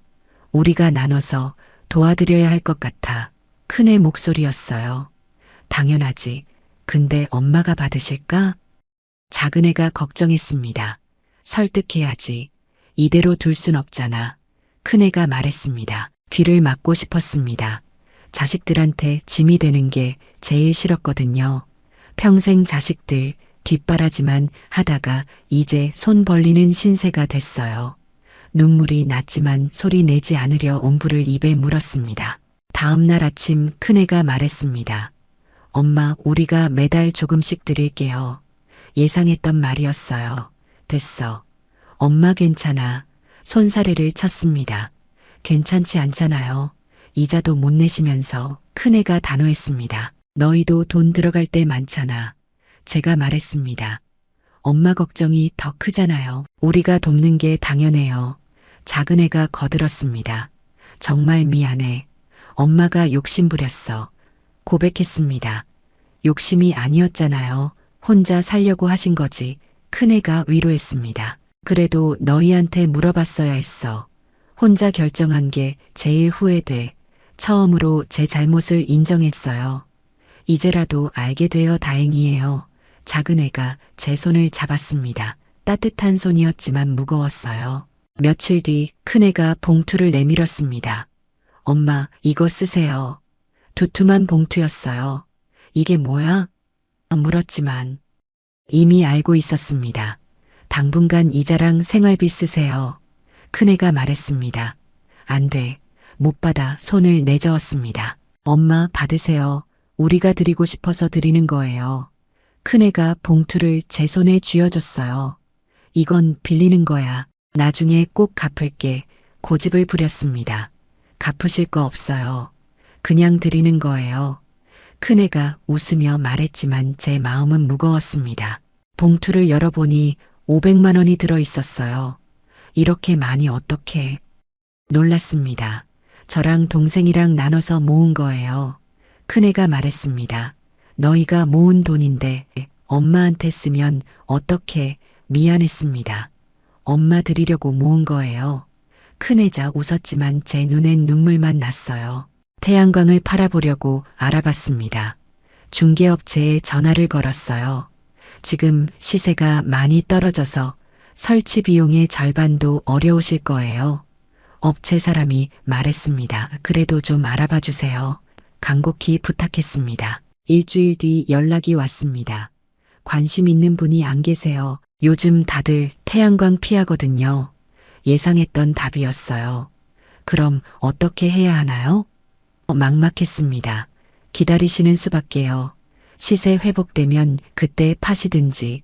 우리가 나눠서 도와드려야 할 것 같아. 큰애 목소리였어요. 당연하지. 근데 엄마가 받으실까? 작은애가 걱정했습니다. 설득해야지. 이대로 둘 순 없잖아. 큰애가 말했습니다. 귀를 막고 싶었습니다. 자식들한테 짐이 되는 게 제일 싫었거든요. 평생 자식들 뒷바라지만 하다가 이제 손 벌리는 신세가 됐어요. 눈물이 났지만 소리 내지 않으려 온불을 입에 물었습니다. 다음 날 아침 큰애가 말했습니다. 엄마, 우리가 매달 조금씩 드릴게요. 예상했던 말이었어요. 됐어. 엄마 괜찮아. 손사래를 쳤습니다. 괜찮지 않잖아요. 이자도 못 내시면서. 큰애가 단호했습니다. 너희도 돈 들어갈 때 많잖아. 제가 말했습니다. 엄마 걱정이 더 크잖아요. 우리가 돕는 게 당연해요. 작은애가 거들었습니다. 정말 미안해. 엄마가 욕심부렸어. 고백했습니다. 욕심이 아니었잖아요. 혼자 살려고 하신 거지. 큰애가 위로했습니다. 그래도 너희한테 물어봤어야 했어. 혼자 결정한 게 제일 후회돼. 처음으로 제 잘못을 인정했어요. 이제라도 알게 되어 다행이에요. 작은애가 제 손을 잡았습니다. 따뜻한 손이었지만 무거웠어요. 며칠 뒤 큰애가 봉투를 내밀었습니다. 엄마, 이거 쓰세요. 두툼한 봉투였어요. 이게 뭐야? 물었지만 이미 알고 있었습니다. 당분간 이자랑 생활비 쓰세요. 큰애가 말했습니다. 안 돼. 못 받아. 손을 내저었습니다. 엄마, 받으세요. 우리가 드리고 싶어서 드리는 거예요. 큰애가 봉투를 제 손에 쥐어줬어요. 이건 빌리는 거야. 나중에 꼭 갚을게. 고집을 부렸습니다. 갚으실 거 없어요. 그냥 드리는 거예요. 큰애가 웃으며 말했지만 제 마음은 무거웠습니다. 봉투를 열어보니 500만 원이 들어 있었어요. 이렇게 많이 어떻게? 놀랐습니다. 저랑 동생이랑 나눠서 모은 거예요. 큰애가 말했습니다. 너희가 모은 돈인데 엄마한테 쓰면 어떻게? 미안했습니다. 엄마 드리려고 모은 거예요. 큰애자 웃었지만 제 눈엔 눈물만 났어요. 태양광을 팔아보려고 알아봤습니다. 중개업체에 전화를 걸었어요. 지금 시세가 많이 떨어져서 설치 비용의 절반도 어려우실 거예요. 업체 사람이 말했습니다. 그래도 좀 알아봐 주세요. 간곡히 부탁했습니다. 일주일 뒤 연락이 왔습니다. 관심 있는 분이 안 계세요. 요즘 다들 태양광 피하거든요. 예상했던 답이었어요. 그럼 어떻게 해야 하나요? 막막했습니다. 기다리시는 수밖에요. 시세 회복되면 그때 파시든지.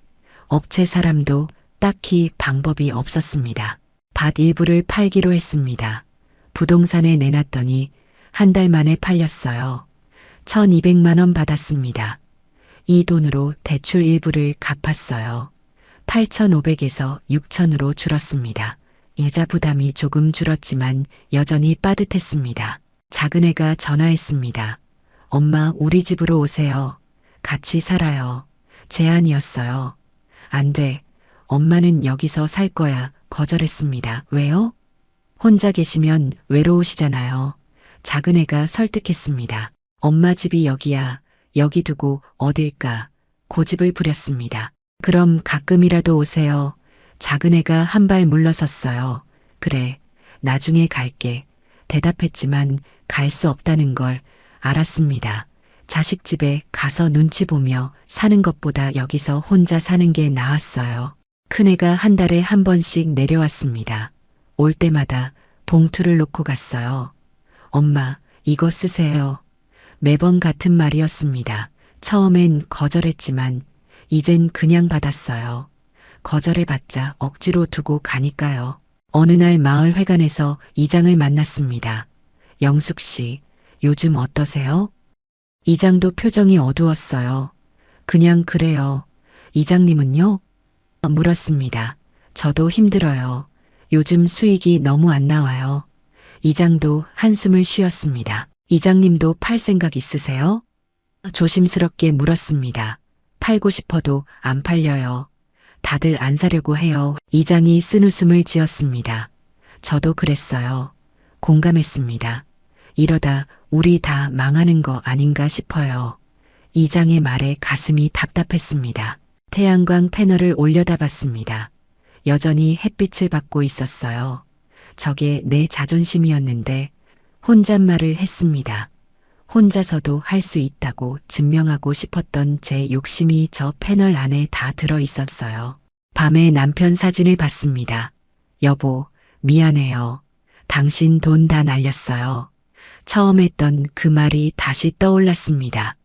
업체 사람도 딱히 방법이 없었습니다. 밭 일부를 팔기로 했습니다. 부동산에 내놨더니 한 달 만에 팔렸어요. 1200만 원 받았습니다. 이 돈으로 대출 일부를 갚았어요. 8500에서 6000으로 줄었습니다. 이자 부담이 조금 줄었지만 여전히 빠듯했습니다. 작은애가 전화했습니다. 엄마, 우리 집으로 오세요. 같이 살아요. 제안이었어요. 안 돼. 엄마는 여기서 살 거야. 거절했습니다. 왜요? 혼자 계시면 외로우시잖아요. 작은애가 설득했습니다. 엄마 집이 여기야. 여기 두고 어딜까? 고집을 부렸습니다. 그럼 가끔이라도 오세요. 작은애가 한 발 물러섰어요. 그래, 나중에 갈게. 대답했지만 갈 수 없다는 걸 알았습니다. 자식 집에 가서 눈치 보며 사는 것보다 여기서 혼자 사는 게 나았어요. 큰애가 한 달에 한 번씩 내려왔습니다. 올 때마다 봉투를 놓고 갔어요. 엄마, 이거 쓰세요. 매번 같은 말이었습니다. 처음엔 거절했지만 이젠 그냥 받았어요. 거절해봤자 억지로 두고 가니까요. 어느 날 마을 회관에서 이장을 만났습니다. 영숙 씨, 요즘 어떠세요? 이장도 표정이 어두웠어요. 그냥 그래요. 이장님은요? 물었습니다. 저도 힘들어요. 요즘 수익이 너무 안 나와요. 이장도 한숨을 쉬었습니다. 이장님도 팔 생각 있으세요? 조심스럽게 물었습니다. 팔고 싶어도 안 팔려요. 다들 안 사려고 해요. 이장이 쓴웃음을 지었습니다. 저도 그랬어요. 공감했습니다. 이러다 우리 다 망하는 거 아닌가 싶어요. 이장의 말에 가슴이 답답했습니다. 태양광 패널을 올려다봤습니다. 여전히 햇빛을 받고 있었어요. 저게 내 자존심이었는데 혼잣말을 했습니다. 혼자서도 할 수 있다고 증명하고 싶었던 제 욕심이 저 패널 안에 다 들어 있었어요. 밤에 남편 사진을 봤습니다. 여보, 미안해요. 당신 돈 다 날렸어요. 처음 했던 그 말이 다시 떠올랐습니다.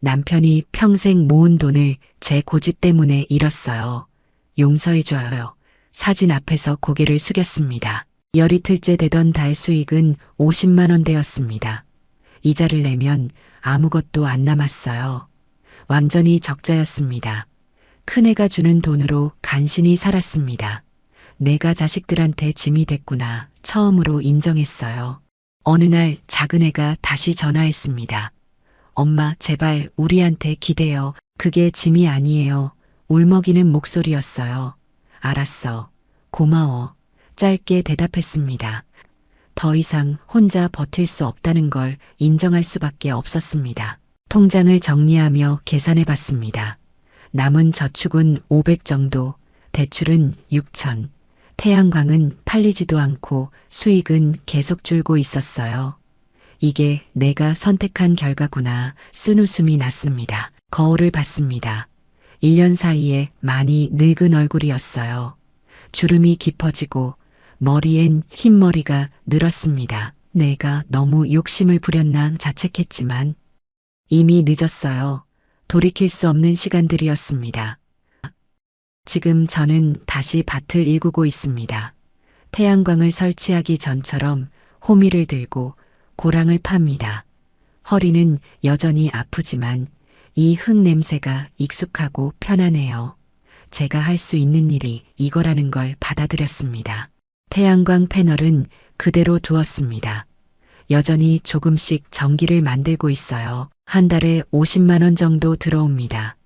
남편이 평생 모은 돈을 제 고집 때문에 잃었어요. 용서해줘요. 사진 앞에서 고개를 숙였습니다. 열 이틀째 되던 달 수익은 50만 원 되었습니다. 이자를 내면 아무것도 안 남았어요. 완전히 적자였습니다. 큰애가 주는 돈으로 간신히 살았습니다. 내가 자식들한테 짐이 됐구나 처음으로 인정했어요. 어느 날 작은애가 다시 전화했습니다. 엄마 제발 우리한테 기대요. 그게 짐이 아니에요. 울먹이는 목소리였어요. 알았어. 고마워. 짧게 대답했습니다. 더 이상 혼자 버틸 수 없다는 걸 인정할 수밖에 없었습니다. 통장을 정리하며 계산해 봤습니다. 남은 저축은 500 정도, 대출은 6천, 태양광은 팔리지도 않고 수익은 계속 줄고 있었어요. 이게 내가 선택한 결과구나 쓴웃음이 났습니다. 거울을 봤습니다. 1년 사이에 많이 늙은 얼굴이었어요. 주름이 깊어지고 머리엔 흰머리가 늘었습니다. 내가 너무 욕심을 부렸나 자책했지만 이미 늦었어요. 돌이킬 수 없는 시간들이었습니다. 지금 저는 다시 밭을 일구고 있습니다. 태양광을 설치하기 전처럼 호미를 들고 고랑을 팝니다. 허리는 여전히 아프지만 이 흙 냄새가 익숙하고 편안해요. 제가 할 수 있는 일이 이거라는 걸 받아들였습니다. 태양광 패널은 그대로 두었습니다. 여전히 조금씩 전기를 만들고 있어요. 한 달에 50만 원 정도 들어옵니다.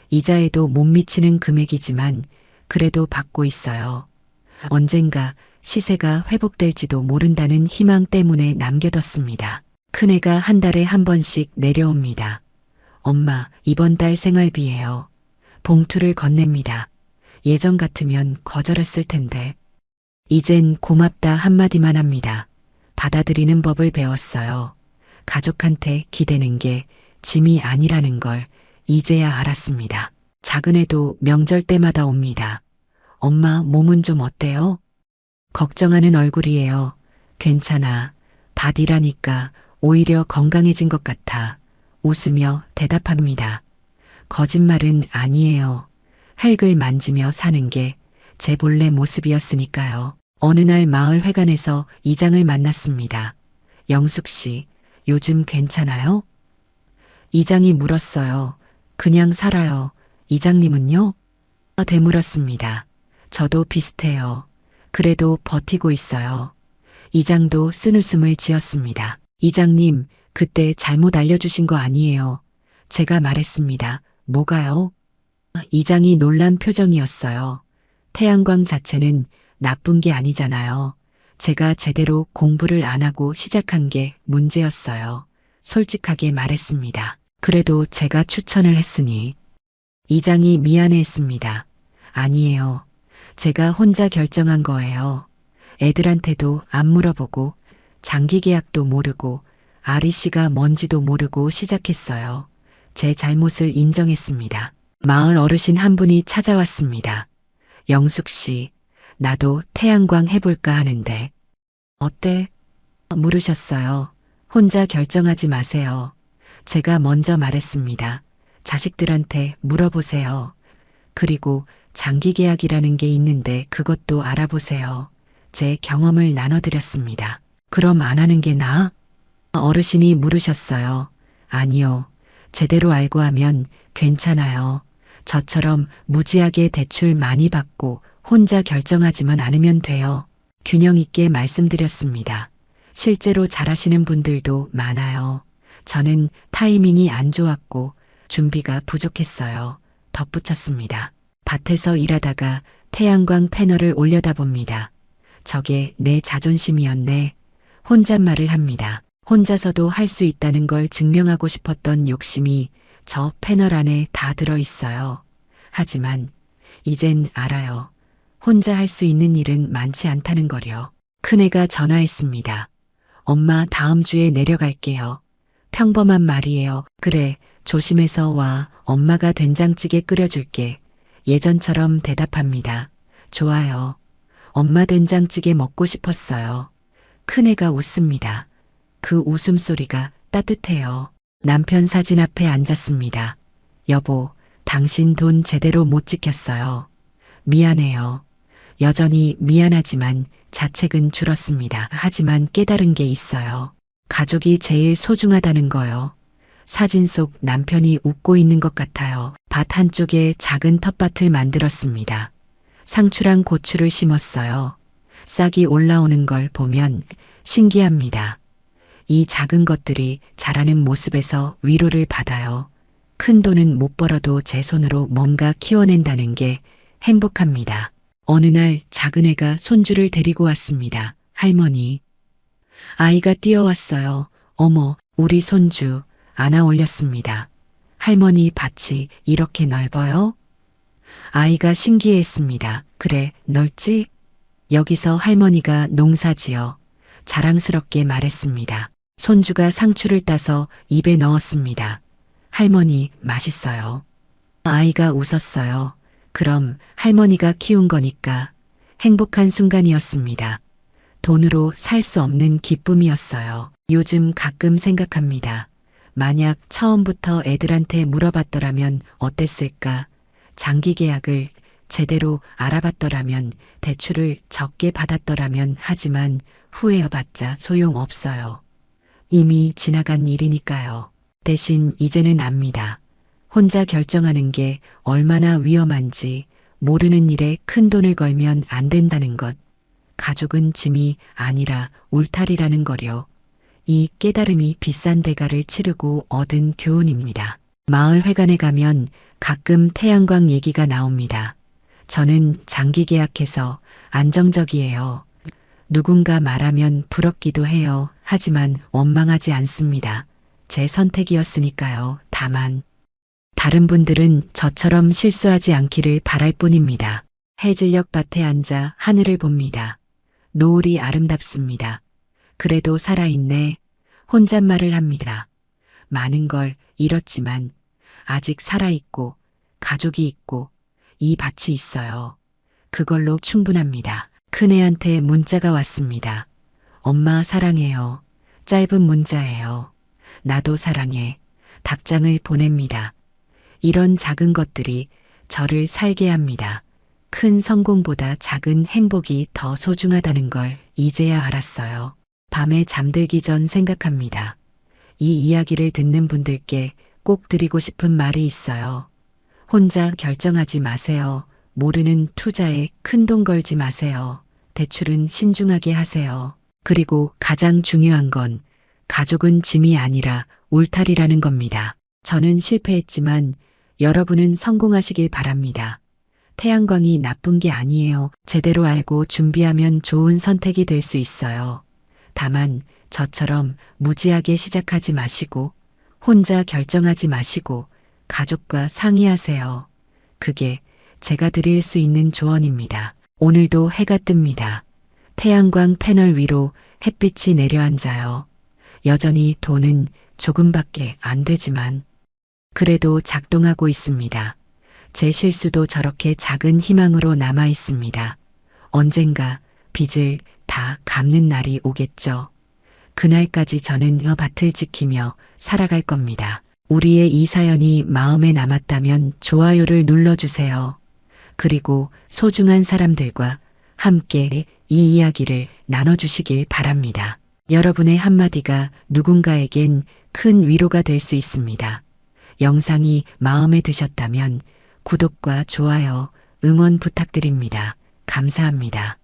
이자에도 못 미치는 금액이지만 그래도 받고 있어요. 언젠가 시세가 회복될지도 모른다는 희망 때문에 남겨뒀습니다. 큰애가 한 달에 한 번씩 내려옵니다. 엄마, 이번 달 생활비예요. 봉투를 건넵니다. 예전 같으면 거절했을 텐데. 이젠 고맙다 한마디만 합니다. 받아들이는 법을 배웠어요. 가족한테 기대는 게 짐이 아니라는 걸 이제야 알았습니다. 작은애도 명절 때마다 옵니다. 엄마 몸은 좀 어때요? 걱정하는 얼굴이에요. 괜찮아. 밭이라니까 오히려 건강해진 것 같아. 웃으며 대답합니다. 거짓말은 아니에요. 흙을 만지며 사는 게 제 본래 모습이었으니까요. 어느 날 마을 회관에서 이장을 만났습니다. 영숙 씨, 요즘 괜찮아요? 이장이 물었어요. 그냥 살아요. 이장님은요? 되물었습니다. 저도 비슷해요. 그래도 버티고 있어요. 이장도 쓴웃음을 지었습니다. 이장님, 그때 잘못 알려주신 거 아니에요. 제가 말했습니다. 뭐가요? 이장이 놀란 표정이었어요. 태양광 자체는 나쁜 게 아니잖아요. 제가 제대로 공부를 안 하고 시작한 게 문제였어요. 솔직하게 말했습니다. 그래도 제가 추천을 했으니. 이장이 미안해했습니다. 아니에요. 제가 혼자 결정한 거예요. 애들한테도 안 물어보고 장기 계약도 모르고 아리 씨가 뭔지도 모르고 시작했어요. 제 잘못을 인정했습니다. 마을 어르신 한 분이 찾아왔습니다. 영숙 씨, 나도 태양광 해볼까 하는데. 어때? 물으셨어요. 혼자 결정하지 마세요. 제가 먼저 말했습니다. 자식들한테 물어보세요. 그리고 장기 계약이라는 게 있는데 그것도 알아보세요. 제 경험을 나눠드렸습니다. 그럼 안 하는 게 나아? 어르신이 물으셨어요. 아니요. 제대로 알고 하면 괜찮아요. 저처럼 무지하게 대출 많이 받고 혼자 결정하지만 않으면 돼요. 균형 있게 말씀드렸습니다. 실제로 잘하시는 분들도 많아요. 저는 타이밍이 안 좋았고 준비가 부족했어요. 덧붙였습니다. 밭에서 일하다가 태양광 패널을 올려다봅니다. 저게 내 자존심이었네. 혼잣말을 합니다. 혼자서도 할 수 있다는 걸 증명하고 싶었던 욕심이 저 패널 안에 다 들어 있어요. 하지만 이젠 알아요. 혼자 할 수 있는 일은 많지 않다는 거요. 큰애가 전화했습니다. 엄마 다음 주에 내려갈게요. 평범한 말이에요. 그래, 조심해서 와. 엄마가 된장찌개 끓여줄게. 예전처럼 대답합니다. 좋아요. 엄마 된장찌개 먹고 싶었어요. 큰애가 웃습니다. 그 웃음소리가 따뜻해요. 남편 사진 앞에 앉았습니다. 여보, 당신 돈 제대로 못 지켰어요. 미안해요. 여전히 미안하지만 자책은 줄었습니다. 하지만 깨달은 게 있어요. 가족이 제일 소중하다는 거요. 사진 속 남편이 웃고 있는 것 같아요. 밭 한쪽에 작은 텃밭을 만들었습니다. 상추랑 고추를 심었어요. 싹이 올라오는 걸 보면 신기합니다. 이 작은 것들이 자라는 모습에서 위로를 받아요. 큰 돈은 못 벌어도 제 손으로 뭔가 키워낸다는 게 행복합니다. 어느 날 작은 애가 손주를 데리고 왔습니다. 할머니. 아이가 뛰어왔어요. 어머, 우리 손주. 안아 올렸습니다. 할머니 밭이 이렇게 넓어요? 아이가 신기해했습니다. 그래, 넓지? 여기서 할머니가 농사지어 자랑스럽게 말했습니다. 손주가 상추를 따서 입에 넣었습니다. 할머니, 맛있어요. 아이가 웃었어요. 그럼 할머니가 키운 거니까 행복한 순간이었습니다. 돈으로 살 수 없는 기쁨이었어요. 요즘 가끔 생각합니다. 만약 처음부터 애들한테 물어봤더라면 어땠을까? 장기 계약을 제대로 알아봤더라면, 대출을 적게 받았더라면. 하지만 후회해봤자 소용없어요. 이미 지나간 일이니까요. 대신 이제는 압니다. 혼자 결정하는 게 얼마나 위험한지, 모르는 일에 큰 돈을 걸면 안 된다는 것. 가족은 짐이 아니라 울타리라는 거요. 이 깨달음이 비싼 대가를 치르고 얻은 교훈입니다. 마을 회관에 가면 가끔 태양광 얘기가 나옵니다. 저는 장기 계약해서 안정적이에요. 누군가 말하면 부럽기도 해요. 하지만 원망하지 않습니다. 제 선택이었으니까요. 다만 다른 분들은 저처럼 실수하지 않기를 바랄 뿐입니다. 해질녘 밭에 앉아 하늘을 봅니다. 노을이 아름답습니다. 그래도 살아있네. 혼잣말을 합니다. 많은 걸 잃었지만 아직 살아있고 가족이 있고 이 밭이 있어요. 그걸로 충분합니다. 큰애한테 문자가 왔습니다. 엄마 사랑해요. 짧은 문자예요. 나도 사랑해. 답장을 보냅니다. 이런 작은 것들이 저를 살게 합니다. 큰 성공보다 작은 행복이 더 소중하다는 걸 이제야 알았어요. 밤에 잠들기 전 생각합니다. 이 이야기를 듣는 분들께 꼭 드리고 싶은 말이 있어요. 혼자 결정하지 마세요. 모르는 투자에 큰돈 걸지 마세요. 대출은 신중하게 하세요. 그리고 가장 중요한 건 가족은 짐이 아니라 울타리라는 겁니다. 저는 실패했지만 여러분은 성공하시길 바랍니다. 태양광이 나쁜 게 아니에요. 제대로 알고 준비하면 좋은 선택이 될 수 있어요. 다만 저처럼 무지하게 시작하지 마시고 혼자 결정하지 마시고 가족과 상의하세요. 그게 제가 드릴 수 있는 조언입니다. 오늘도 해가 뜹니다. 태양광 패널 위로 햇빛이 내려앉아요. 여전히 돈은 조금밖에 안 되지만 그래도 작동하고 있습니다. 제 실수도 저렇게 작은 희망으로 남아 있습니다. 언젠가 빚을 다 갚는 날이 오겠죠. 그날까지 저는 이 밭을 지키며 살아갈 겁니다. 우리의 이 사연이 마음에 남았다면 좋아요를 눌러주세요. 그리고 소중한 사람들과 함께 이 이야기를 나눠주시길 바랍니다. 여러분의 한마디가 누군가에겐 큰 위로가 될 수 있습니다. 영상이 마음에 드셨다면 구독과 좋아요, 응원 부탁드립니다. 감사합니다.